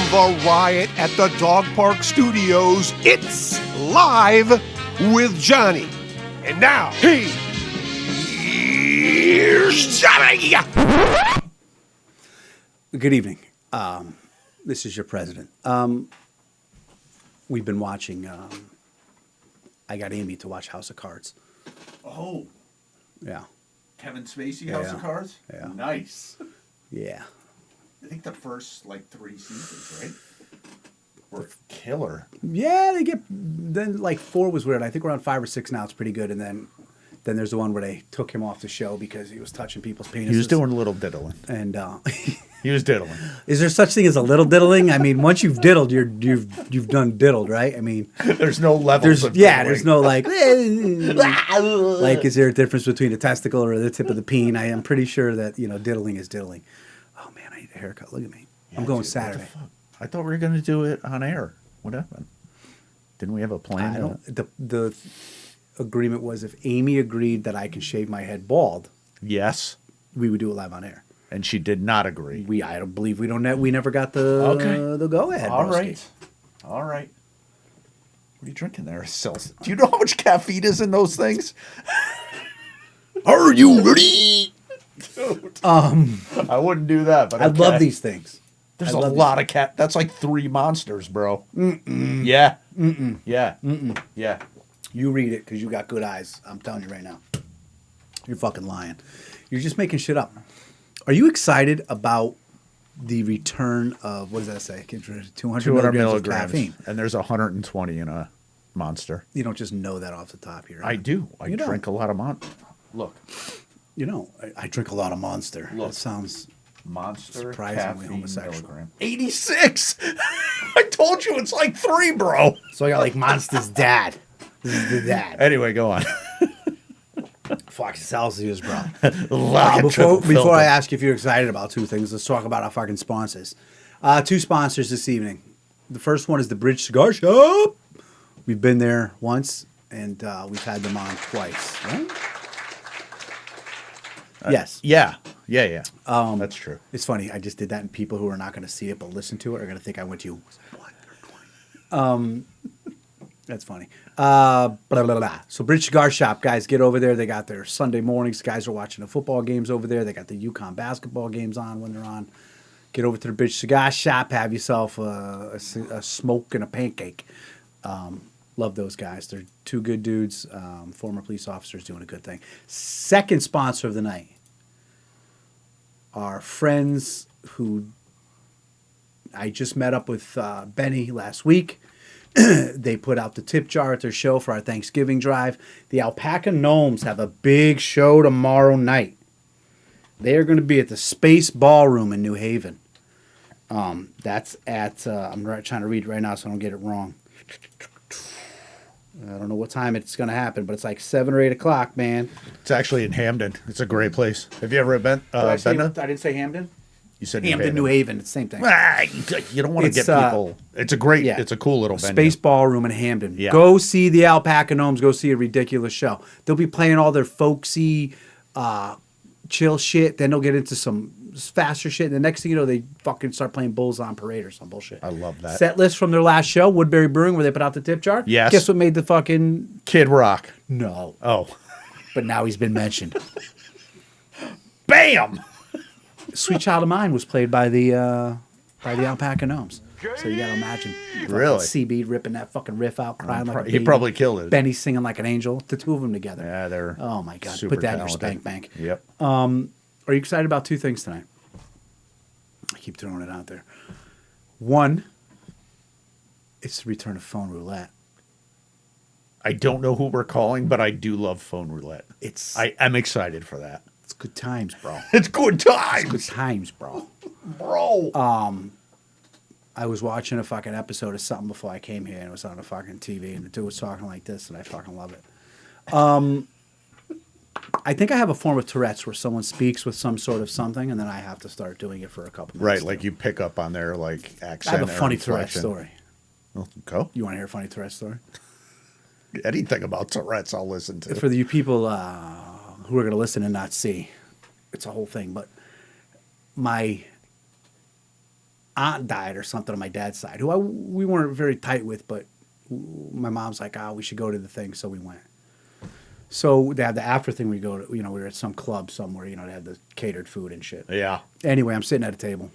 the riot at the Dog Park Studios. It's Live with Johnny. And now, here's Johnny. Good evening. This is your president. We've been watching, I got Amy to watch House of Cards. Oh. Yeah. Kevin Spacey House of Cards? Yeah. Nice. Yeah. I think the first, 3 seasons, right? Were killer. Yeah, they get, then 4 was weird. I think we're on 5 or 6 now. It's pretty good. And then there's the one where they took him off the show because he was touching people's penises. He was doing a little diddling. And he was diddling. Is there such thing as a little diddling? I mean, once you've diddled, you've done diddled, right? I mean, there's no levels of diddling. There's no is there a difference between a testicle or the tip of the peen? I am pretty sure that diddling is diddling. Oh man, I need a haircut. Look at me. Yeah, I'm going Saturday. What the fuck? I thought we were going to do it on air. What happened? Didn't we have a plan? I don't. The agreement was if Amy agreed that I can shave my head bald. Yes. We would do it live on air. And she did not agree. I don't believe we never got the go ahead. All right. What are you drinking there? Do you know how much caffeine is in those things? Are you ready? Dude. I wouldn't do that, but I love these things. There's a lot of cat. That's like 3 monsters, bro. Mm-mm. Yeah. Mm-mm. Yeah. Mm-mm. Yeah. You read it because you got good eyes. I'm telling you right now. You're fucking lying. You're just making shit up. Are you excited about the return of, what does that say? 200 milligrams of caffeine. And there's 120 in a monster. You don't just know that off the top of your head. I do. I drink a lot of Monster. Look. I drink a lot of Monster. Look. That sounds Monster surprisingly homosexual. Milligram. 86. I told you it's 3, bro. So I got Monster's dad. This is the dad. Anyway, go on. Fuck Celsius, bro. Before I ask you if you're excited about 2 things, let's talk about our fucking sponsors. 2 sponsors this evening. The first one is the Bridge Cigar Shop. We've been there once, and we've had them on twice. Right? Yes. Yeah. That's true. It's funny. I just did that, and people who are not going to see it but listen to it are going to think I went to you. That's funny. Blah, blah, blah. So Bridge Cigar Shop, guys, get over there. They got their Sunday mornings. Guys are watching the football games over there. They got the UConn basketball games on when they're on. Get over to the Bridge Cigar Shop. Have yourself a smoke and a pancake. Love those guys. They're 2 good dudes. Former police officers doing a good thing. Second sponsor of the night. Our friends who I just met up with Benny last week. They put out the tip jar at their show for our Thanksgiving drive. The Alpaca Gnomes have a big show tomorrow night. They are going to be at the Space Ballroom in New Haven. That's at, I'm trying to read it right now so I don't get it wrong. I don't know what time it's going to happen, but it's 7 or 8 o'clock, man. It's actually in Hamden. It's a great place. Have you ever been? I didn't say Hamden? You said Hamden, New Haven. It's the same thing. You don't want to get people. It's a great, it's a cool little venue. Space Ballroom in Hamden. Yeah. Go see the Alpaca Gnomes. Go see a ridiculous show. They'll be playing all their folksy, chill shit. Then they'll get into some faster shit. And the next thing you know, they fucking start playing Bulls on Parade or some bullshit. I love that. Set list from their last show, Woodbury Brewing, where they put out the tip jar. Yes. Guess what made the fucking... Kid Rock. No. Oh. But now he's been mentioned. Bam! Sweet Child of Mine was played by the Alpaca Gnomes. So you got to imagine. Really? C-Beat ripping that fucking riff out, crying like a baby. He probably killed it. Benny singing like an angel. The 2 of them together. Yeah, they're oh my God. super Put that in your talented. spank bank. Yep. Are you excited about 2 things tonight? I keep throwing it out there. One, it's the return of Phone Roulette. I don't know who we're calling, but I do love Phone Roulette. I am excited for that. It's good times, bro. It's good times. It's good times, bro. Bro. I was watching a fucking episode of something before I came here, and it was on a fucking TV, and the dude was talking like this, and I fucking love it. I think I have a form of Tourette's where someone speaks with some sort of something, and then I have to start doing it for a couple minutes. Right, like you pick up on their accent. I have a funny Tourette's story. Well, go. You want to hear a funny Tourette's story? Anything about Tourette's, I'll listen to. For you people who are going to listen and not see, it's a whole thing. But aunt died or something on my dad's side, who we weren't very tight with, but my mom's like, we should go to the thing, so we went. So they had the after thing. We go to, we were at some club somewhere, they had the catered food and shit. Yeah. Anyway, I'm sitting at a table.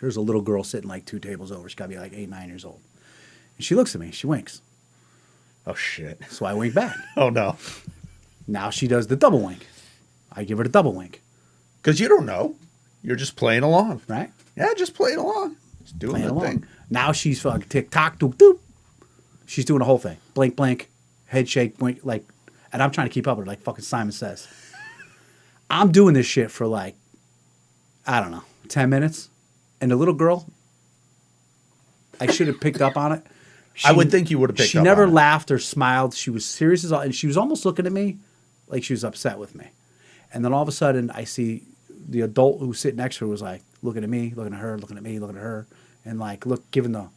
There's a little girl sitting like 2 tables over. She's got to be like 8, 9 years old. And she looks at me. She winks. Oh, shit. So I wink back. Oh, no. Now she does the double wink. I give her the double wink. Because you don't know. You're just playing along. Right? Yeah, just playing along. Just doing the thing. Now she's fucking tick-tock, doop-doop. She's doing the whole thing. Blink, blink, head shake, blink, like, and I'm trying to keep up with her like fucking Simon Says. I'm doing this shit for like, I don't know, 10 minutes. And the little girl, I should have picked up on it. I would think you would have picked up on it. She never laughed or smiled. She was serious as all, and she was almost looking at me like she was upset with me. And then all of a sudden, I see the adult who's sitting next to her was like looking at me, looking at her, looking at me, looking at her, and like giving the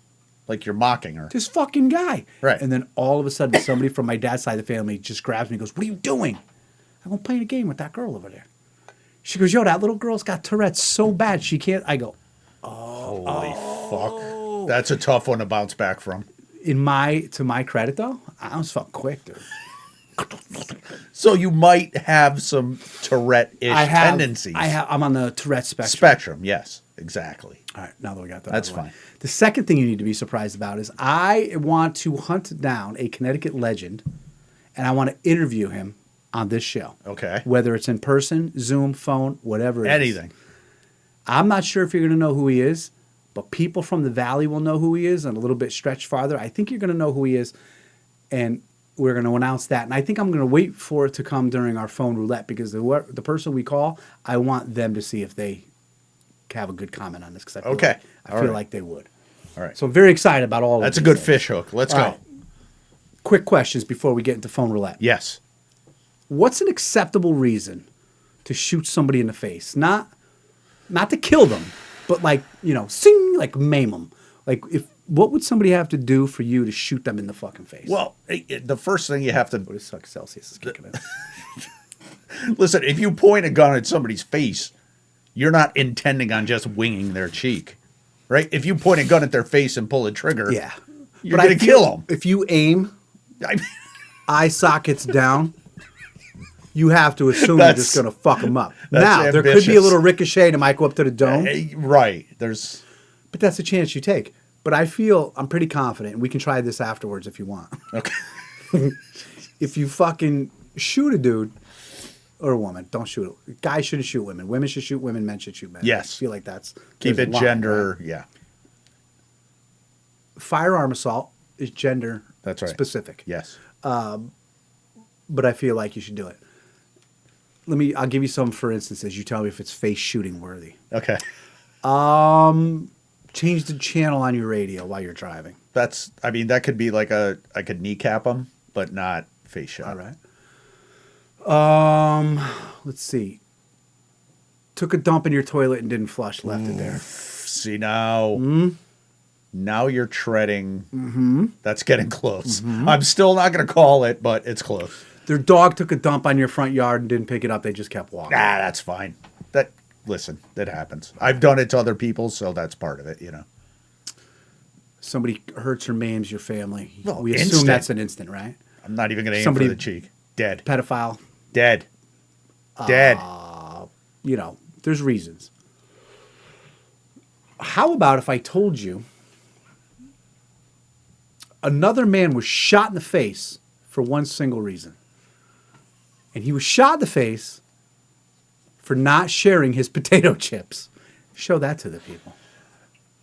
like you're mocking her. this fucking guy. Right. And then all of a sudden, somebody from my dad's side of the family just grabs me and goes, "What are you doing?" I'm playing a game with that girl over there. She goes, "Yo, that little girl's got Tourette's so bad she can't." I go, Holy fuck. That's a tough one to bounce back from. to my credit though, I was fucking quick, dude. So you might have some Tourette-ish tendencies. I'm on the Tourette spectrum. Spectrum, yes, exactly. All right, now that we got that. That's out of the way. fine. The second thing you need to be surprised about is I want to hunt down a Connecticut legend, and I want to interview him on this show. Okay. Whether it's in person, Zoom, phone, whatever it is. Anything. I'm not sure if you're going to know who he is, but people from the Valley will know who he is, and a little bit stretched farther. I think you're going to know who he is, and we're going to announce that. And I think I'm going to wait for it to come during our phone roulette because the person we call, I want them to see if they have a good comment on this because I feel like they would. All right. So I'm very excited about all of That's a these good things. fish hook. Let's All go. right. Quick questions before we get into phone roulette. Yes. What's an acceptable reason to shoot somebody in the face? Not to kill them, but like, sing, like maim them. Like what would somebody have to do for you to shoot them in the fucking face? Well, the first thing you have to... What is fuck Celsius is kicking in? Listen, if you point a gun at somebody's face, you're not intending on just winging their cheek, right? If you point a gun at their face and pull a trigger, Yeah. you're going to kill them. If you aim, eye sockets down, you have to assume you're just going to fuck them up. Now, there could be a ambitious. little ricochet and it might go up to the dome, Right. There's... but that's a chance you take. But I'm pretty confident, and we can try this afterwards if you want. Okay. If you fucking shoot a dude or a woman, don't shoot it. Guys shouldn't shoot women. Women should shoot women. Men should shoot men. Yes. I feel like that's... Keep there's it a line, gender, right? yeah. Firearm assault is gender That's right. specific. Yes. But I feel like you should do it. I'll give you some for instances. You tell me if it's face shooting worthy. Okay. Change the channel on your radio while you're driving. That could be like I could kneecap them, but not face shot. All right. Let's see. Took a dump in your toilet and didn't flush, left it there. See now, now you're treading. That's getting close. I'm still not going to call it, but it's close. Their dog took a dump on your front yard and didn't pick it up. They just kept walking. That's fine. Listen, that happens. I've done it to other people, so that's part of it, Somebody hurts or maims your family. Well, we assume instant. that's an instant, right? I'm not even going to aim Somebody- for the cheek. Dead. Pedophile. Dead. Dead. There's reasons. How about if I told you another man was shot in the face for one single reason? And he was shot in the face for not sharing his potato chips. Show that to the people.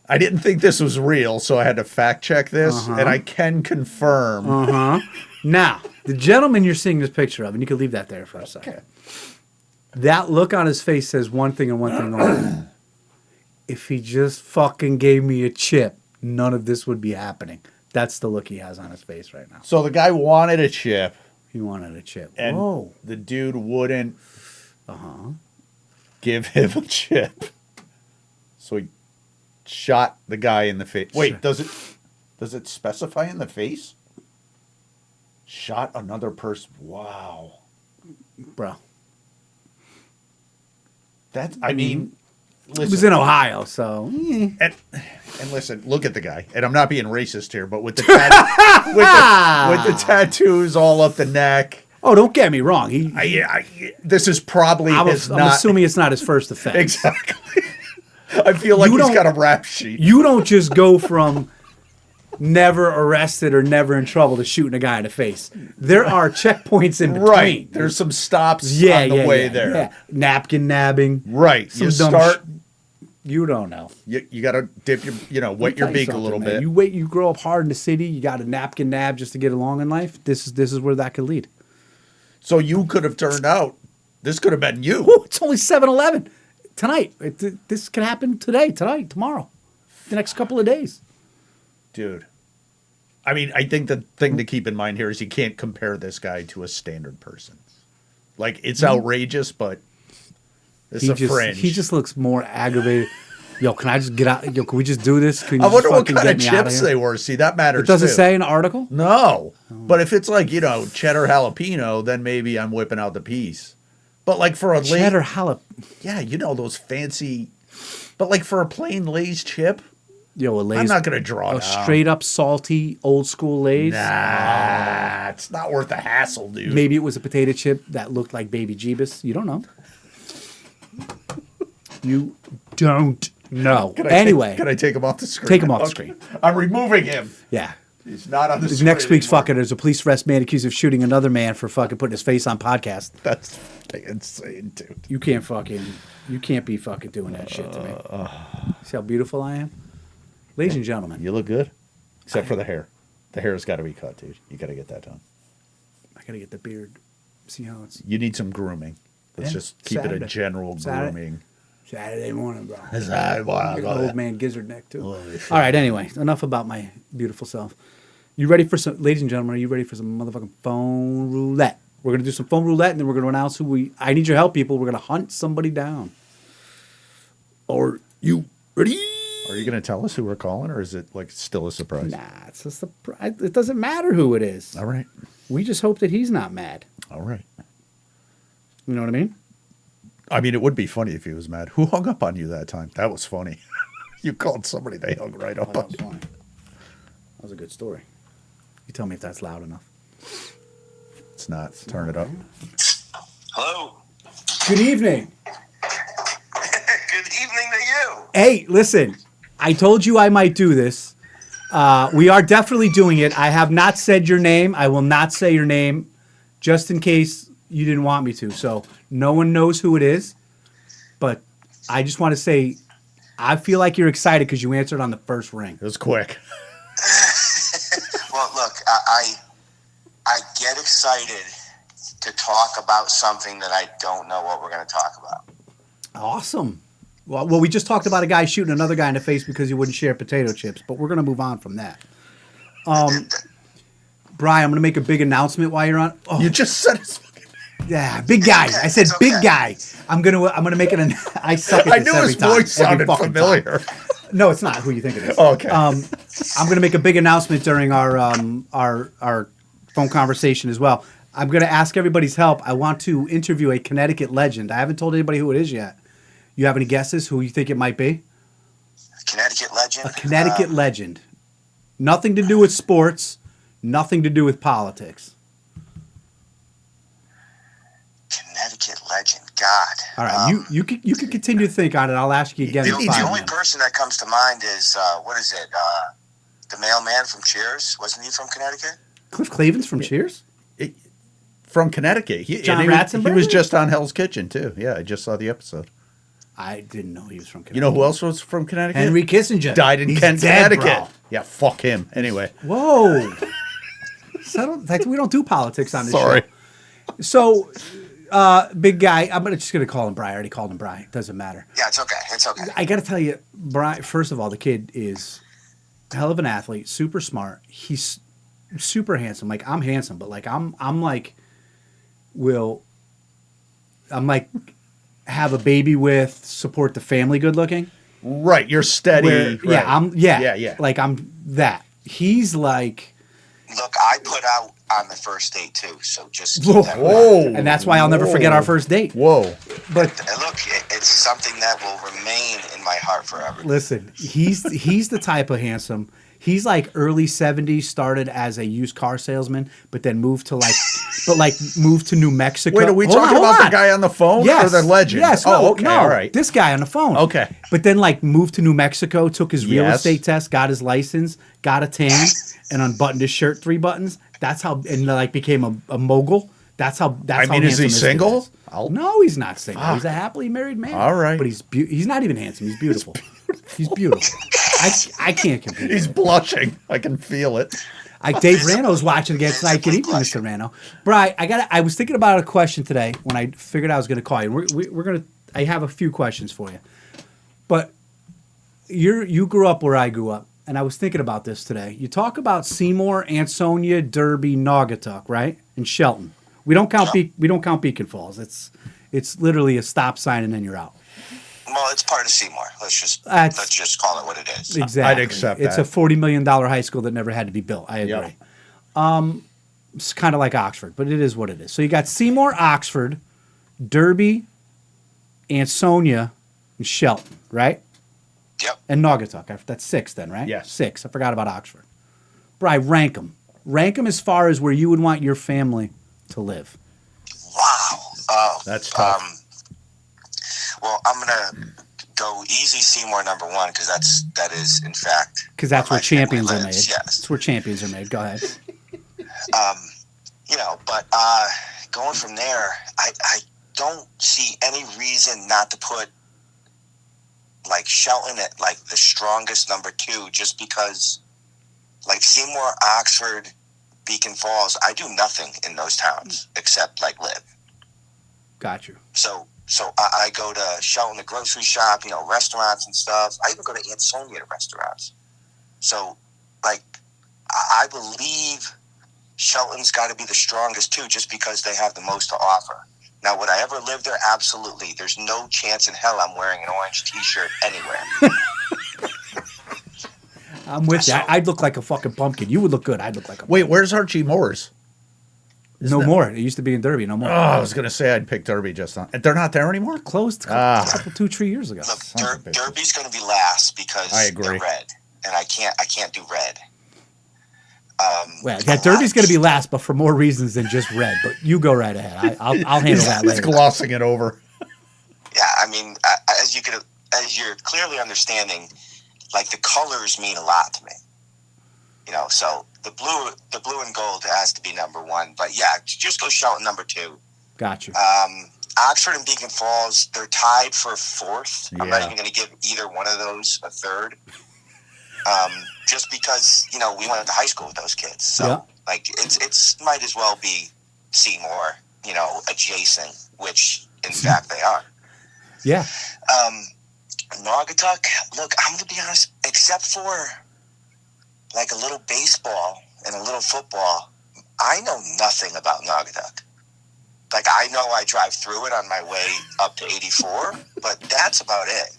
I didn't think this was real, so I had to fact check this, and I can confirm. Now, the gentleman you're seeing this picture of, and you can leave that there for a second. Okay. That look on his face says one thing and one thing only. If he just fucking gave me a chip, none of this would be happening. That's the look he has on his face right now. So the guy wanted a chip, He wanted a chip. and Whoa. the dude wouldn't give him a chip. So he shot the guy in the face. Wait, does it specify in the face? Shot another person. Wow. Bro. I mean, It was in Ohio, so. And listen, look at the guy. And I'm not being racist here, but with the with the tattoos all up the neck. Oh, don't get me wrong. This is probably I'm his. I'm assuming it's not his first offense. Exactly. I feel like he's got a rap sheet. You don't just go from never arrested or never in trouble to shooting a guy in the face. There are checkpoints in between. Right. There's some stops on the way there. Yeah. Napkin nabbing. Right. Some You dumb start. You don't know. You got to dip your, wet your beak a little bit. You grow up hard in the city. You got a napkin nab just to get along in life. This is where that could lead. So you could have turned out. This could have been you. Ooh, it's only 7-Eleven tonight. This could happen today, tonight, tomorrow, the next couple of days. Dude. I mean, I think the thing to keep in mind here is you can't compare this guy to a standard person. Like, it's outrageous, but it's a fringe. He just looks more aggravated. Yo, can I just get out? Yo, can we just do this? Can you I wonder what fucking kind get of me out chips here? they were. See, that matters It doesn't too. say in the article? No. But if it's like, cheddar jalapeno, then maybe I'm whipping out the piece. But like for a Cheddar jalapeno. yeah, those fancy. But like for a plain Lay's chip, Yo, a Lay's. I'm not gonna draw a it out. straight up salty old school Lay's. Nah, it's not worth the hassle, dude. Maybe it was a potato chip that looked like Baby Jeebus. You don't know. You don't know. Anyway, Can I take him off the screen? take him off the screen. I'm removing him. Yeah. He's not on the screen. Next week's anymore. fucking, there's a police arrest man accused of shooting another man for fucking putting his face on podcast. That's fucking insane, dude. You can't be fucking doing that shit to me. See how beautiful I am? Ladies and gentlemen, You look good, except for the hair. The hair's got to be cut, dude. You got to get that done. I gotta get the beard. See how it's You need some grooming. Let's Yeah, just keep it Saturday. a general Saturday. grooming. Saturday morning, bro. Wow, Old man gizzard neck too. Holy shit. All right. Anyway, enough about my beautiful self. You ready for some, ladies and gentlemen? Are you ready for some motherfucking phone roulette? We're gonna do some phone roulette, and then we're gonna announce who we. I need your help, people. We're gonna hunt somebody down. Are you ready? Are you going to tell us who we're calling, or is it like still a surprise? Nah, it's a surprise. It doesn't matter who it is. All right. We just hope that he's not mad. All right. You know what I mean? I mean, it would be funny if he was mad. Who hung up on you that time? That was funny. You called somebody, they hung right up That on was you. funny. That was a good story. You tell me if that's loud enough. It's not. Turn it up. Hello. Good evening. Good evening to you. Hey, listen. I told you I might do this. We are definitely doing it. I have not said your name. I will not say your name, just in case you didn't want me to. So no one knows who it is. But I just want to say, I feel like you're excited because you answered on the first ring. It was quick. Well, look, I get excited to talk about something that I don't know what we're going to talk about. Awesome. Well, we just talked about a guy shooting another guy in the face because he wouldn't share potato chips, but we're going to move on from that. Brian, I'm going to make a big announcement while you're on. Oh, You just said his fucking yeah, big guy. I said It's okay. big guy. I'm gonna make it. I suck at I this knew every his time, voice every sounded fucking familiar. time. No, it's not who you think it is. Oh, okay. I'm gonna make a big announcement during our phone conversation as well. I'm gonna ask everybody's help. I want to interview a Connecticut legend. I haven't told anybody who it is yet. You have any guesses who you think it might be? Connecticut legend. A Connecticut legend. Nothing to do with sports. Nothing to do with politics. Connecticut legend. God. All right, you can continue to think on it. I'll ask you again. The, in the 5 only minutes. person that comes to mind is what is it? The mailman from Cheers. Wasn't he from Connecticut? Cliff Clavin's from Cheers. From Connecticut. John He Ratzenberger? was just on Hell's Kitchen, too. Yeah, I just saw the episode. I didn't know he was from Connecticut. You know who else was from Connecticut? Henry Kissinger. Died in He's Kent, dead, Connecticut. bro. Yeah, fuck him. Anyway. Whoa. We don't do politics on this Sorry. show. So, big guy. I'm just going to call him Bri. I already called him Bri. Doesn't matter. Yeah, it's okay. It's okay. I got to tell you, Bri, first of all, the kid is a hell of an athlete, super smart. He's super handsome. Like, I'm handsome, but like, I'm like, have a baby with, support the family good looking. Right, you're steady. Where, right. yeah. Like, I'm that. He's like, Look, I put out on the first date too, so just keep Whoa. that in mind. Whoa. and that's why I'll never forget our first date. Whoa. But And look, it's something that will remain in my heart forever. Listen, he's the type of handsome. He's like early 70s, started as a used car salesman, but then moved to moved to New Mexico. Wait, are we talking about the guy on the phone or the legend? Yes. Oh, okay. All right. This guy on the phone. Okay. But then moved to New Mexico, took his real estate test, got his license, got a tan, and unbuttoned his shirt 3 buttons. That's how, and became a mogul. That's how. Is he single? No, he's not single. He's a happily married man. All right. But he's not even handsome. He's beautiful. He's beautiful. I can't compete. He's blushing. I can feel it. Dave Rano's watching again tonight. Good evening, Mr. Rano. Bri, I was thinking about a question today when I figured I was going to call you. We're going to. I have a few questions for you, but you grew up where I grew up, and I was thinking about this today. You talk about Seymour, Ansonia, Derby, Naugatuck, right, and Shelton. We don't count Beacon Falls. It's literally a stop sign and then you're out. Well, it's part of Seymour. Let's just call it what it is. Exactly. I'd accept it's that. It's a $40 million high school that never had to be built. I agree. Yep. It's kind of like Oxford, but it is what it is. So you got Seymour, Oxford, Derby, Ansonia, and Shelton, right? Yep. And Naugatuck. That's 6 then, right? Yes. 6. I forgot about Oxford. Bri, rank them. Rank them as far as where you would want your family to live. Wow. Oh, that's tough. Well, I'm gonna go easy Seymour number 1 because that is in fact because that's where champions are made. Yes, that's where champions are made. Go ahead. But going from there, I don't see any reason not to put Shelton at the strongest number 2 just because Seymour, Oxford, Beacon Falls, I do nothing in those towns except live. Got you. So I go to Shelton, the grocery shop, restaurants and stuff. I even go to Ansonia to restaurants. So, I believe Shelton's got to be the strongest too, just because they have the most to offer. Now, would I ever live there? Absolutely. There's no chance in hell I'm wearing an orange T-shirt anywhere. I'm with you. I'd look like a fucking pumpkin. You would look good. I'd look like a pumpkin. Wait, where's Archie Moore's? No more. It used to be in Derby. No more. Oh, I was going to say I'd pick Derby just on. They're not there anymore? Closed a couple, 2-3 years ago. Look, Derby's going to be last because I agree. They're red, and I can't do red. Derby's going to be last, but for more reasons than just red. But you go right ahead. I'll handle that later. He's glossing it over. Yeah, as you're clearly understanding, the colors mean a lot to me. So the blue and gold has to be number 1. But yeah, just go Shelton number 2. Gotcha. Oxford and Beacon Falls, they're tied for 4th. Yeah. I'm not even going to give either one of those a 3rd. Just because, we went to high school with those kids. So, it's might as well be Seymour, adjacent, which, in fact, they are. Yeah. Naugatuck, look, I'm going to be honest, except for, a little baseball and a little football, I know nothing about Naugatuck. I know I drive through it on my way up to 84, but that's about it.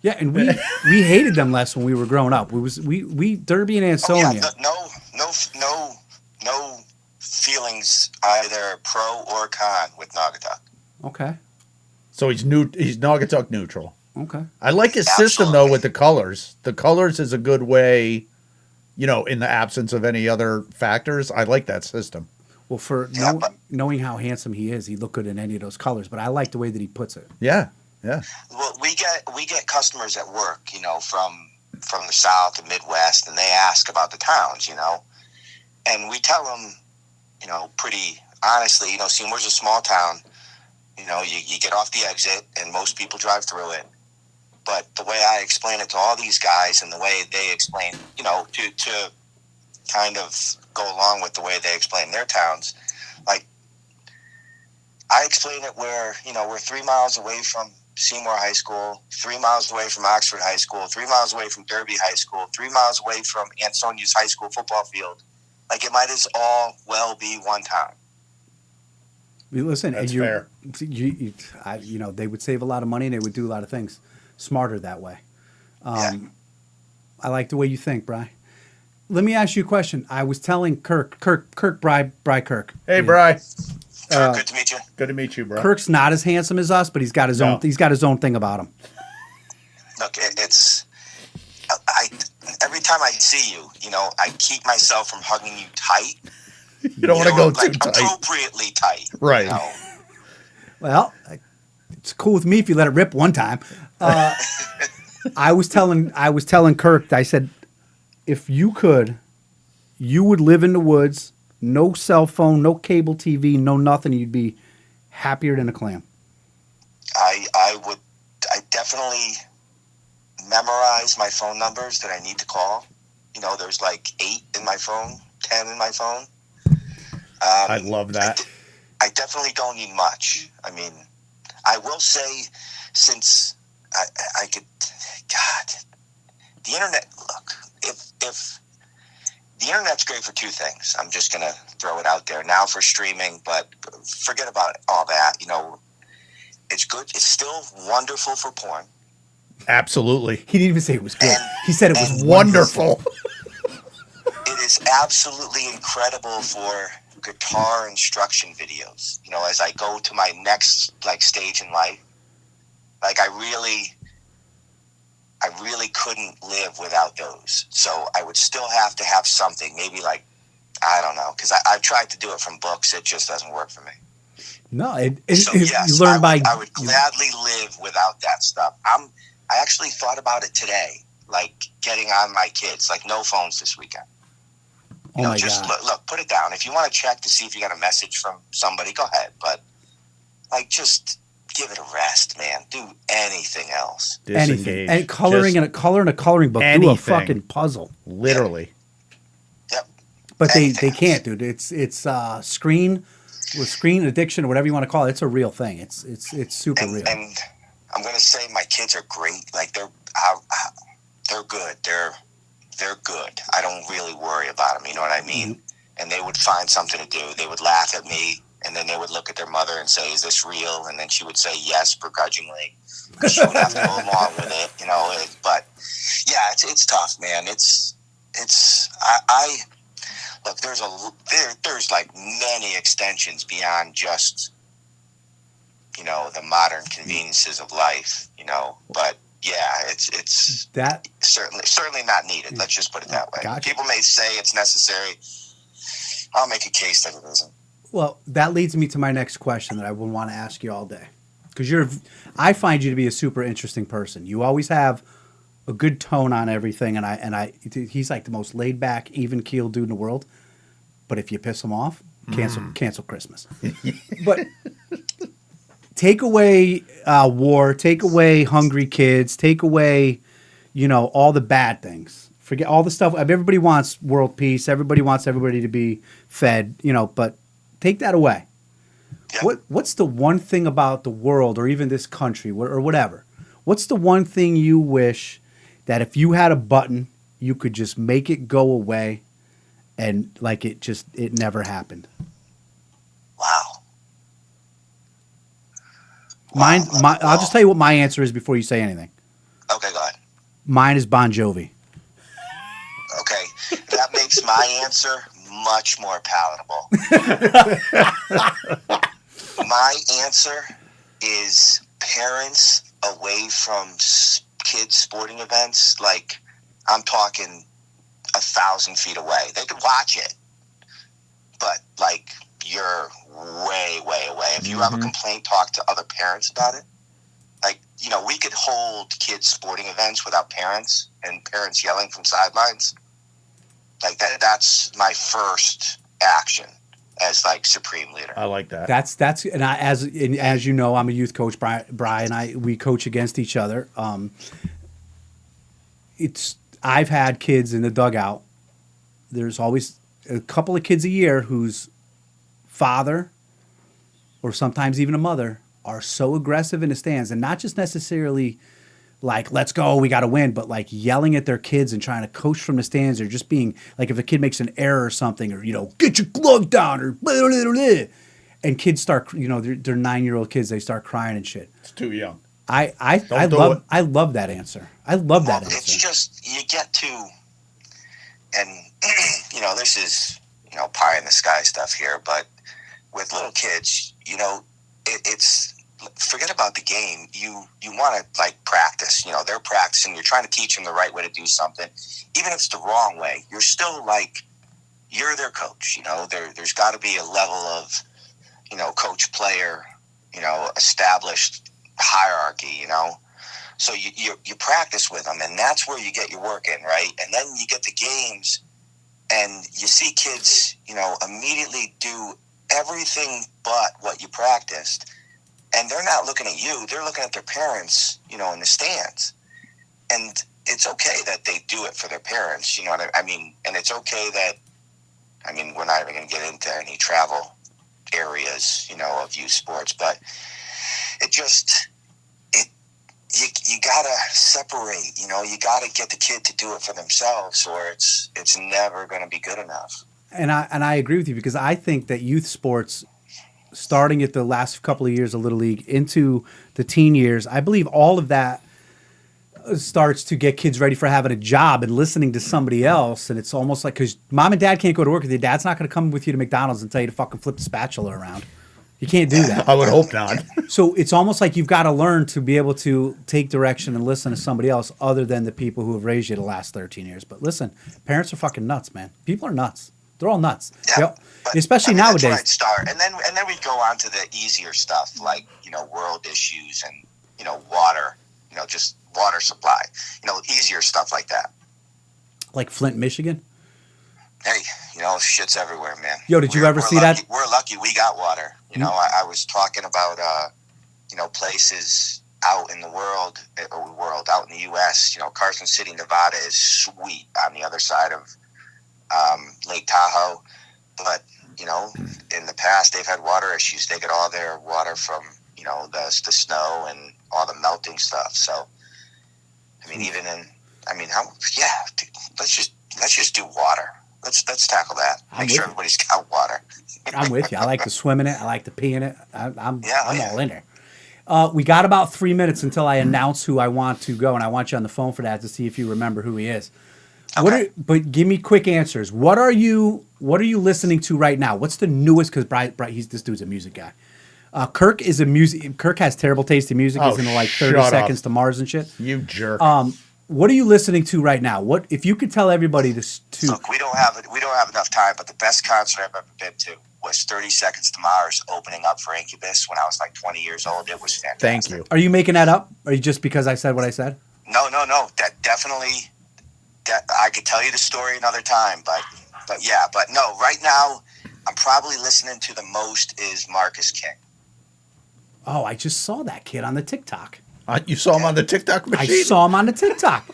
Yeah, and we hated them less when we were growing up. We Derby and Ansonia. No feelings either pro or con with Naugatuck. Okay. So he's Naugatuck neutral. Okay. I like his system though with the colors. The colors is a good way, in the absence of any other factors. I like that system. Well, knowing how handsome he is, he'd look good in any of those colors. But I like the way that he puts it. Yeah. Yeah. Well, we get customers at work, from the South and Midwest, and they ask about the towns, and we tell them, pretty honestly, Seymour's a small town. You get off the exit, and most people drive through it. But the way I explain it to all these guys, and the way they explain, to kind of go along with the way they explain their towns, I explain it where, we're 3 miles away from Seymour High School, 3 miles away from Oxford High School, 3 miles away from Derby High School, 3 miles away from Ansonia's high school football field. It might as all well be one town. Listen, that's and fair. They would save a lot of money and they would do a lot of things smarter that way. I like the way you think, Bri. let me ask you a question. I was telling Kirk, Bry Kirk. Hey, Bry. Good to meet you. Good to meet you, bro. Kirk's not as handsome as us, but he's got his own. He's got his own thing about him. Look, every time I see you, I keep myself from hugging you tight. You don't want to go too tight. Appropriately tight. Right. Well, it's cool with me if you let it rip one time. I was telling Kirk, I said, if you could, you would live in the woods, no cell phone, no cable TV, no nothing. You'd be happier than a clam. I definitely memorize my phone numbers that I need to call. There's like 8 in my phone, 10 in my phone. I love that. I definitely don't need much. I mean, I will say, since I could, God, the internet. Look, if the internet's great for 2 things, I'm just gonna throw it out there now for streaming. But forget about all that. It's good. It's still wonderful for porn. Absolutely. He didn't even say it was good. He said it was wonderful. It is absolutely incredible for guitar instruction videos. As I go to my next stage in life, I really couldn't live without those. So I would still have to have something, maybe I don't know, because I've tried to do it from books. It just doesn't work for me. No, So yes, you learn I would gladly live without that stuff. I actually thought about it today, getting on my kids, no phones this weekend. Just look, put it down. If you want to check to see if you got a message from somebody, go ahead. But just give it a rest, man. Do anything else. Anything. Disengage. And coloring in a coloring book. Anything. Do a fucking puzzle. Literally. Yep. But Anything they can't, dude. It's screen addiction or whatever you want to call it. It's a real thing. It's super real. And I'm gonna say my kids are great. They're good. They're good. I don't really worry about them. You know what I mean? Mm-hmm. And they would find something to do. They would laugh at me, and then they would look at their mother and say, "Is this real?" And then she would say yes, begrudgingly. She would have to go along with it, But yeah, it's tough, man. I look. There's many extensions beyond just the modern conveniences of life. But yeah, it's that certainly not needed. Let's just put it that way. Gotcha. People may say it's necessary. I'll make a case that it isn't. Well, that leads me to my next question that I would want to ask you all day, because I find you to be a super interesting person. You always have a good tone on everything, and he's like the most laid back, even keeled dude in the world. But if you piss him off, cancel Christmas. But take away war, take away hungry kids, take away, all the bad things. Forget all the stuff. Everybody wants world peace. Everybody wants everybody to be fed, but take that away. Yeah. What's the one thing about the world or even this country or whatever? What's the one thing you wish that if you had a button, you could just make it go away and it never happened? Wow. I'll just tell you what my answer is before you say anything. Okay, go ahead. Mine is Bon Jovi. Okay, that makes my answer much more palatable. My answer is parents away from kids' sporting events. I'm talking 1,000 feet away. They could watch it, but you're way, way away. If you have a complaint, talk to other parents about it. We could hold kids' sporting events without parents and parents yelling from sidelines. That's my first action as supreme leader. I like that. That's and as you know, I'm a youth coach. Brian and I, we coach against each other. I've had kids in the dugout. There's always a couple of kids a year whose father or sometimes even a mother are so aggressive in the stands, and not just necessarily let's go, we got to win, but yelling at their kids and trying to coach from the stands, or just being if a kid makes an error or something, or get your glove down, or blah, blah, blah, blah. And kids start, they're 9-year-old kids, they start crying and shit. It's too young. I love that answer. I love that answer. It's just you get to and this is pie in the sky stuff here, but with little kids, it's forget about the game. You want to like practice. They're practicing. You're trying to teach them the right way to do something, even if it's the wrong way. You're still like you're their coach. There's got to be a level of coach player, established hierarchy. So you practice with them, and that's where you get your work in, right? And then you get the games, and you see kids, immediately do everything but what you practiced. And they're not looking at you. They're looking at their parents, in the stands. And it's okay that they do it for their parents, you know what I mean? And it's okay that, we're not even going to get into any travel areas, of youth sports. But it just, you got to separate, you got to get the kid to do it for themselves, or it's never going to be good enough. And I agree with you, because I think that youth sports, starting at the last couple of years of Little League into the teen years, I believe all of that starts to get kids ready for having a job and listening to somebody else. And it's almost like, because mom and dad can't go to work with you. Dad's not going to come with you to McDonald's and tell you to fucking flip the spatula around. You can't do that. I would hope not. So it's almost like you've got to learn to be able to take direction and listen to somebody else other than the people who have raised you the last 13 years. But listen, parents are fucking nuts, man. People are nuts. They're all nuts. Yeah, especially nowadays. That's where I'd start. And then we go on to the easier stuff, like, world issues and, water, just water supply, easier stuff like that. Like Flint, Michigan? Hey, shit's everywhere, man. Yo, did you ever see lucky, that? We're lucky we got water. I was talking about, places out in the world, out in the U.S., Carson City, Nevada is sweet on the other side of Lake Tahoe. But, in the past, they've had water issues. They get all their water from, the snow and all the melting stuff. So, let's just do water. Let's tackle that. Make sure everybody's got water. I'm with you. I like to swim in it. I like to pee in it. I'm all in there. We got about 3 minutes until I announce who I want to go, and I want you on the phone for that to see if you remember who he is. Okay. But give me quick answers. What are you listening to right now? What's the newest? Because this dude's a music guy. Kirk has terrible taste in music. He's into like 30 Seconds to Mars and shit. You jerk. What are you listening to right now? What if you could tell everybody to Look, we don't have enough time, but the best concert I've ever been to was 30 Seconds to Mars opening up for Incubus when I was like 20 years old. It was fantastic. Thank you. Are you making that up? Or you just because I said what I said? No. That definitely. I could tell you the story another time, but no. Right now, I'm probably listening to the most is Marcus King. Oh, I just saw that kid on the TikTok. You saw him on the TikTok machine? I saw him on the TikTok.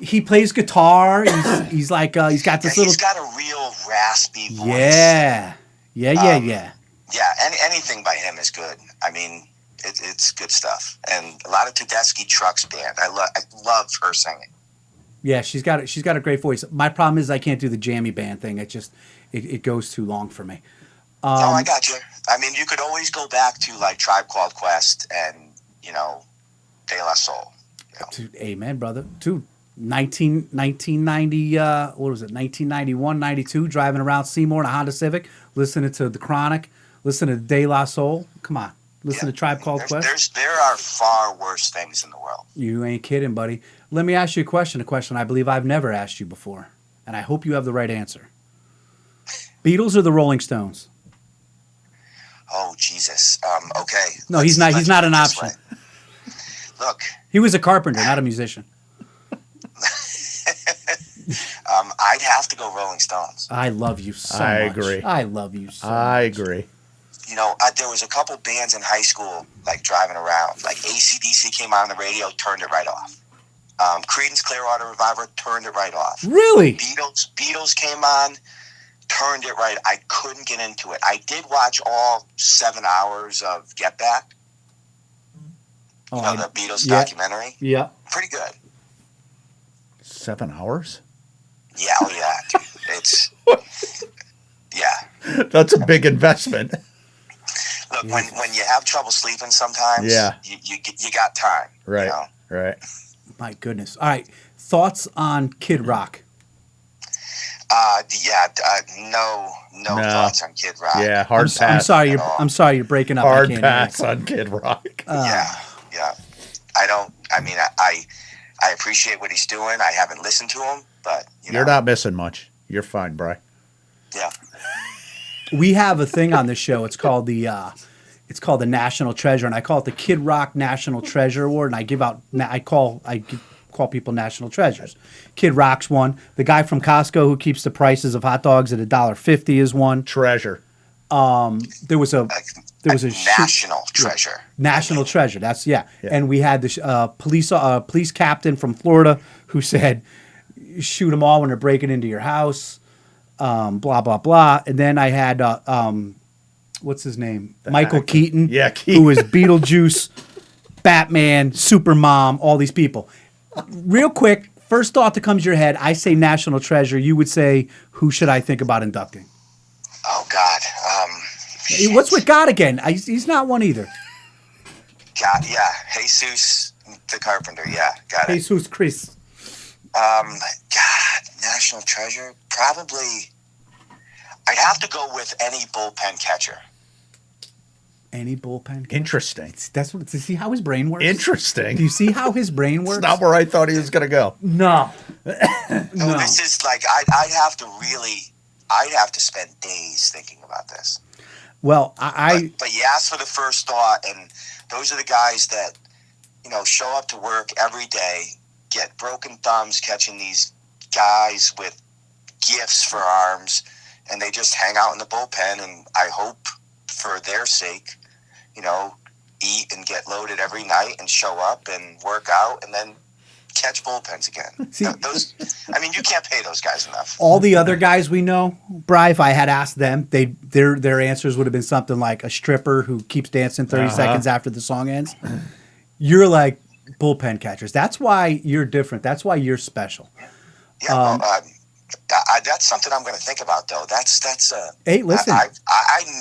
He plays guitar. He's like he's got this little. He's got a real raspy voice. Yeah. Yeah. Anything by him is good. It's good stuff. And a lot of Tedeschi Trucks band. I love her singing. Yeah, she's got a great voice. My problem is I can't do the jammy band thing. It goes too long for me. No, I got you. You could always go back to like Tribe Called Quest and De La Soul. Amen, brother. Dude, 1990, what was it? 1991, 92, driving around Seymour in a Honda Civic, listening to The Chronic, listening to De La Soul. Come on. Listen to Tribe Called Quest. There are far worse things in the world. You ain't kidding, buddy. Let me ask you a question I believe I've never asked you before, and I hope you have the right answer. Beatles or the Rolling Stones? Oh, Jesus. Okay. No, he's not. He's not an option. Look. He was a carpenter, not a musician. I'd have to go Rolling Stones. I love you so much. I agree. I love you so much. I agree. There was a couple bands in high school, like driving around. Like AC/DC came on the radio, turned it right off. Creedence Clearwater Revival turned it right off. Really? Beatles came on, turned it right. I couldn't get into it. I did watch all 7 hours of Get Back. The Beatles documentary. Yeah. Pretty good. 7 hours? Yeah, dude. It's yeah. That's a big investment. Look, when you have trouble sleeping sometimes, you got time. Right. Right. My goodness. All right. Thoughts on Kid Rock? No thoughts on Kid Rock. Yeah, hard I'm pass. sorry. at all. I'm sorry. You're breaking up. I Hard can't pass hear on Kid Rock. Yeah. I don't. I mean, I appreciate what he's doing. I haven't listened to him, but You're not missing much. You're fine, Bri. Yeah. you. We have a thing on this show. It's called the National Treasure, and I call it the Kid Rock National Treasure Award. And I call people national treasures. Kid Rock's one. The guy from Costco who keeps the prices of hot dogs at $1.50 is one. Treasure. There was a national treasure. National treasure. That's yeah. And we had the police captain from Florida who said, "Shoot them all when they're breaking into your house." Blah blah blah. And then I had what's his name? Michael Keaton. Yeah, Keaton. Who is Beetlejuice, Batman, Supermom, all these people. Real quick, first thought that comes to your head. I say national treasure. You would say, who should I think about inducting? Oh God. What's with God again? He's not one either. God, yeah. Jesus the Carpenter. Yeah, got it. Jesus Christ. God, national treasure. Probably. I'd have to go with any bullpen catcher. Any bullpen? Interesting. That's what. To see how his brain works. Interesting. Do you see how his brain works? It's not where I thought he was going to go. No. No, this is like I'd have to spend days thinking about this. Well, but you asked for the first thought, and those are the guys that show up to work every day, get broken thumbs catching these guys with gifts for arms, and they just hang out in the bullpen. And I hope for their sake, eat and get loaded every night and show up and work out and then catch bullpens again. See, you can't pay those guys enough. all the other guys we know, Bri, if I had asked them, their answers would have been something like a stripper who keeps dancing 30 seconds after the song ends. You're like bullpen catchers. That's why you're different. That's why you're special. Yeah, that's something I'm going to think about, though. That's hey, listen. I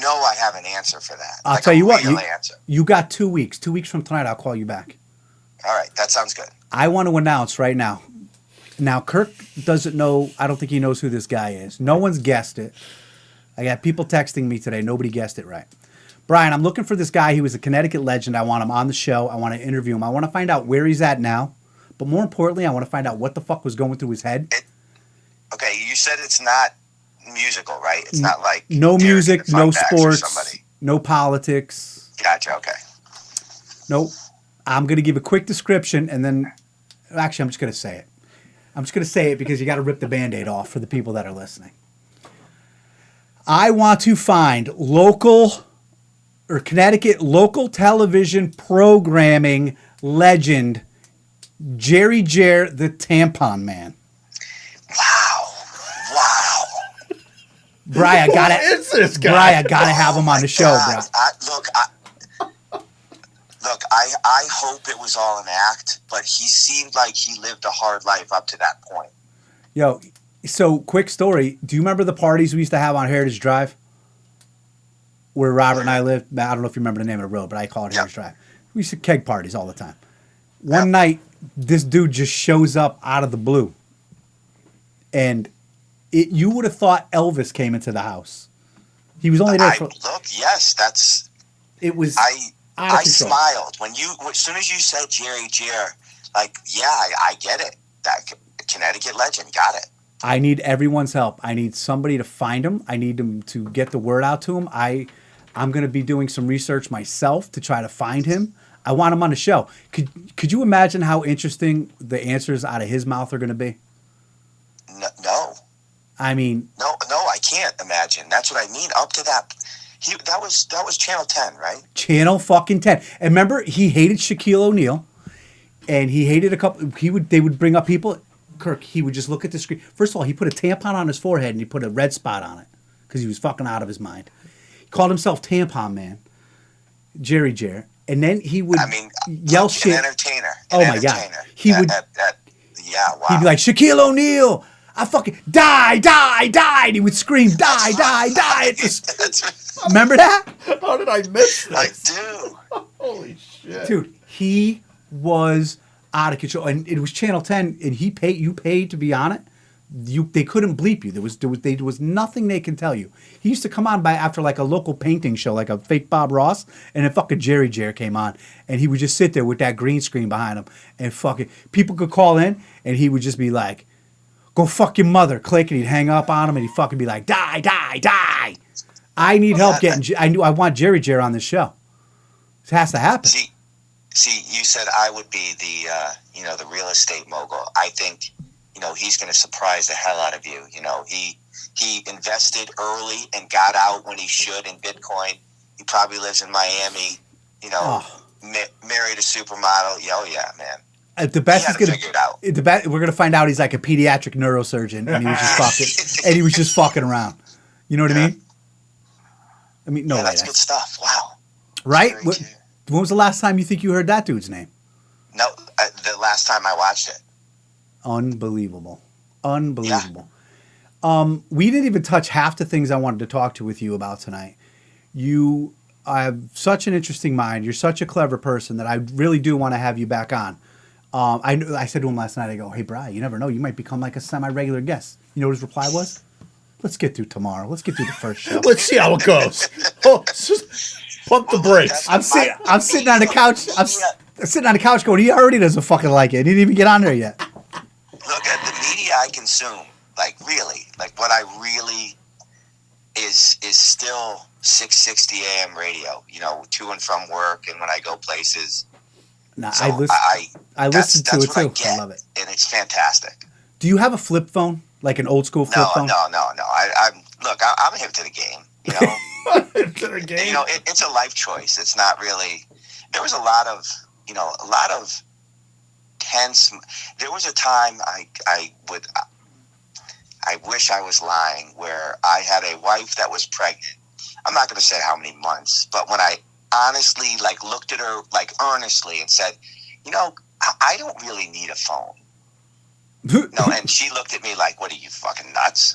know I have an answer for that. I'll tell you what. Answer. You got 2 weeks. 2 weeks from tonight, I'll call you back. All right, that sounds good. I want to announce right now. Now, Kirk doesn't know. I don't think he knows who this guy is. No one's guessed it. I got people texting me today. Nobody guessed it right. Brian, I'm looking for this guy. He was a Connecticut legend. I want him on the show. I want to interview him. I want to find out where he's at now. But more importantly, I want to find out what the fuck was going through his head. Okay, you said it's not musical, right? It's not like no music, no sports, somebody. No politics. Gotcha. Okay. Nope. I'm going to give a quick description, and then actually, I'm just going to say it. I'm just going to say it because you got to rip the Band-Aid off for the people that are listening. I want to find Connecticut local television programming legend Jerry Jer, the Tampon Man. Wow. Bri, I gotta. Who is this guy? Bri, I gotta have him on the show, bro. Look, I hope it was all an act, but he seemed like he lived a hard life up to that point. Yo, so quick story. Do you remember the parties we used to have on Heritage Drive? Where Robert and I lived? I don't know if you remember the name of the road, but I call it Heritage Drive. We used to keg parties all the time. One night, this dude just shows up out of the blue. And you would have thought Elvis came into the house. He was only there for... Yes, that's... It was... I smiled as soon as you said Jerry Jer. Like, yeah, I get it. That Connecticut legend, got it. I need everyone's help. I need somebody to find him. I need him to get the word out to him. I'm going to be doing some research myself to try to find him. I want him on the show. Could you imagine how interesting the answers out of his mouth are going to be? No. I mean, no, I can't imagine. That's what I mean. Up to that. That was Channel 10, right? Channel fucking 10. And remember, he hated Shaquille O'Neal, and he hated a couple. They would bring up people. Kirk, he would just look at the screen. First of all, he put a tampon on his forehead and he put a red spot on it because he was fucking out of his mind. He called himself Tampon Man, Jerry Jer, and then he would yell shit. An entertainer. Oh my god, he would. Yeah, wow. He'd be like, Shaquille O'Neal, I fucking die, and he would scream, die. Remember that? How did I miss this? I do. Holy shit. Dude, he was out of control. And it was Channel 10, and you paid to be on it. they couldn't bleep you. There was nothing they can tell you. He used to come on by after like a local painting show, like a fake Bob Ross, and then fucking Jerry Jer came on, and he would just sit there with that green screen behind him, and fucking people could call in, and he would just be like, "Go fuck your mother," click, and he'd hang up on him, and he'd fucking be like, "Die, die, die." I need help getting. I want Jerry Jer on this show. It has to happen. See, you said I would be the real estate mogul. I think, he's going to surprise the hell out of you. He invested early and got out when he should in Bitcoin. He probably lives in Miami. Married a supermodel. Oh yeah, man. The best he is going to figure it out. We're going to find out he's like a pediatric neurosurgeon, and he was just fucking around. You know what I mean? No way. That's good stuff. Wow. Right? When was the last time you think you heard that dude's name? No, the last time I watched it. Unbelievable. We didn't even touch half the things I wanted to talk to with you about tonight. You have such an interesting mind. You're such a clever person that I really do want to have you back on. I said to him last night, I go, "Hey, Bri, you never know. You might become like a semi-regular guest." You know what his reply was? "Let's get through tomorrow. Let's get through the first show. Let's see how it goes." Pump the brakes. I'm sitting on the couch. I'm sitting on the couch going, he already doesn't fucking like it. He didn't even get on there yet. Look, at the media I consume, what I really is still 660 AM radio, to and from work and when I go places. Nah, so I listen to it too. I love it. And it's fantastic. Do you have a flip phone? Like an old school flip phone? No. I'm hip to the game, It's a life choice. It's not really. There was a lot of tense. There was a time I wish I was lying, where I had a wife that was pregnant. I'm not going to say how many months, but when I honestly looked at her earnestly and said, I don't really need a phone. No, and she looked at me like, "What are you, fucking nuts?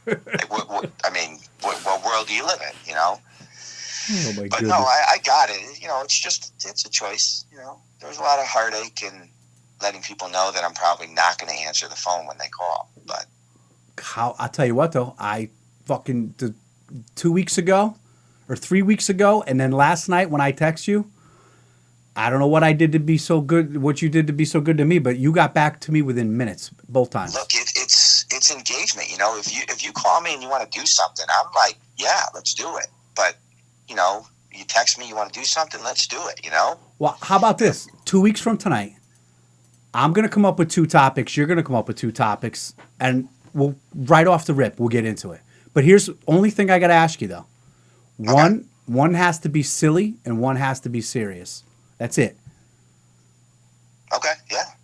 What world do you live in? Oh my but goodness. No, I got it. It's a choice. There's a lot of heartache in letting people know that I'm probably not going to answer the phone when they call. But I'll tell you what though, I fucking 2 weeks ago or 3 weeks ago, and then last night when I text you, I don't know what I did to be so good, what you did to be so good to me, but you got back to me within minutes, both times. Look, it's engagement. If you call me and you want to do something, I'm like, yeah, let's do it. But you text me, you want to do something, let's do it. Well, how about this? 2 weeks from tonight, I'm gonna come up with 2 topics. You're gonna come up with 2 topics, and we'll right off the rip, we'll get into it. But here's the only thing I gotta ask you though. One has to be silly, and one has to be serious. That's it. Okay, yeah.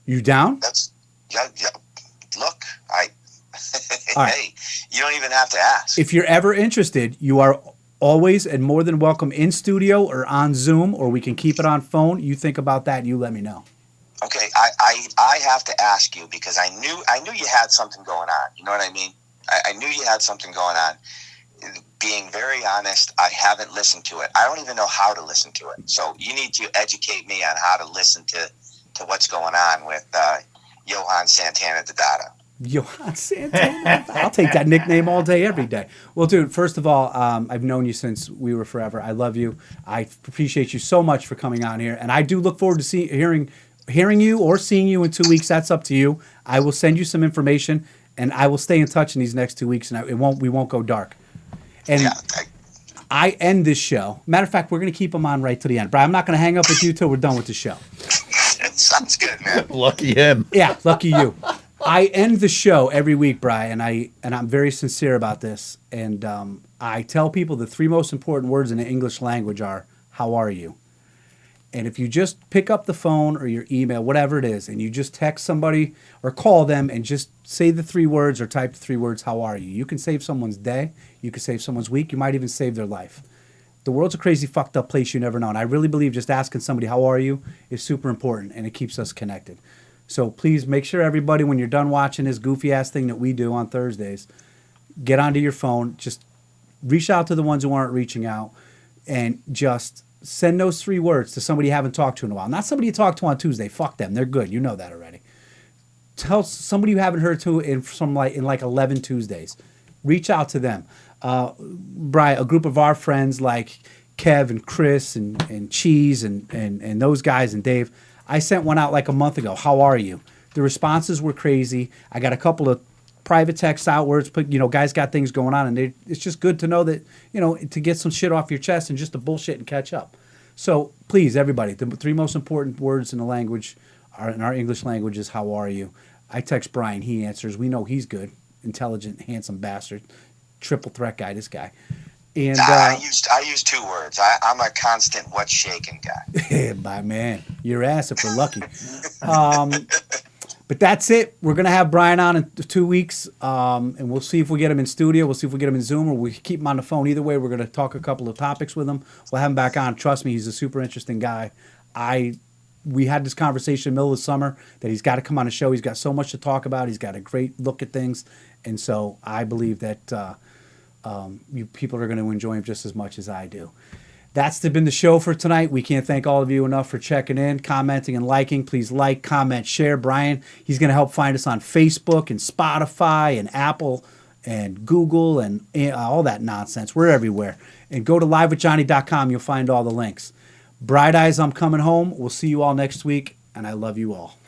You down? Yeah. Look, All right. Hey, you don't even have to ask. If you're ever interested, you are always and more than welcome in studio or on Zoom, or we can keep it on phone. You think about that and you let me know. Okay, I have to ask you because I knew you had something going on. You know what I mean? I knew you had something going on. Being very honest, I haven't listened to it. I don't even know how to listen to it. So you need to educate me on how to listen to what's going on with Johan Santana Dada. Johan Santana? I'll take that nickname all day, every day. Well, dude, first of all, I've known you since we were forever. I love you. I appreciate you so much for coming on here. And I do look forward to hearing you or seeing you in 2 weeks. That's up to you. I will send you some information, and I will stay in touch in these next 2 weeks, and we won't go dark. And yeah, I end this show. Matter of fact, we're going to keep them on right to the end. Brian, I'm not going to hang up with you till we're done with the show. Sounds good, man. Lucky him. Yeah, lucky you. I end the show every week, Brian, and I'm very sincere about this. And I tell people the 3 most important words in the English language are, "How are you?" And if you just pick up the phone or your email, whatever it is, and you just text somebody or call them and just say the 3 words or type the 3 words, "How are you?" You can save someone's day. You can save someone's week. You might even save their life. The world's a crazy, fucked up place you never know. And I really believe just asking somebody, "How are you?" is super important, and it keeps us connected. So please make sure everybody, when you're done watching this goofy-ass thing that we do on Thursdays, get onto your phone. Just reach out to the ones who aren't reaching out, and just send those 3 words to somebody you haven't talked to in a while. Not somebody you talked to on Tuesday. Fuck them. They're good. You know that already. tell somebody you haven't heard to in 11 Tuesdays. Reach out to them. Brian, a group of our friends like Kev and Chris and Cheese and those guys and Dave. I sent one out like a month ago. How are you? The responses were crazy. I got a couple of private text out where it's put, guys got things going on, and it's just good to know that, to get some shit off your chest and just to bullshit and catch up. So please, everybody, the 3 most important words in the language in our English language is how are you? I text Brian, he answers. We know he's good, intelligent, handsome bastard, triple threat guy, this guy. And I use 2 words. I'm a constant what's shaking guy. By man, your ass if we're lucky. But that's it. We're gonna have Brian on in 2 weeks, and we'll see if we get him in studio. We'll see if we get him in Zoom, or we keep him on the phone. Either way, we're gonna talk a couple of topics with him. We'll have him back on. Trust me, he's a super interesting guy. We had this conversation in the middle of the summer that he's got to come on the show. He's got so much to talk about. He's got a great look at things, and so I believe that you people are going to enjoy him just as much as I do. That's been the show for tonight. We can't thank all of you enough for checking in, commenting, and liking. Please like, comment, share. Brian, he's going to help find us on Facebook and Spotify and Apple and Google and all that nonsense. We're everywhere. And go to livewithjohnny.com. You'll find all the links. Bright Eyes, I'm coming home. We'll see you all next week, and I love you all.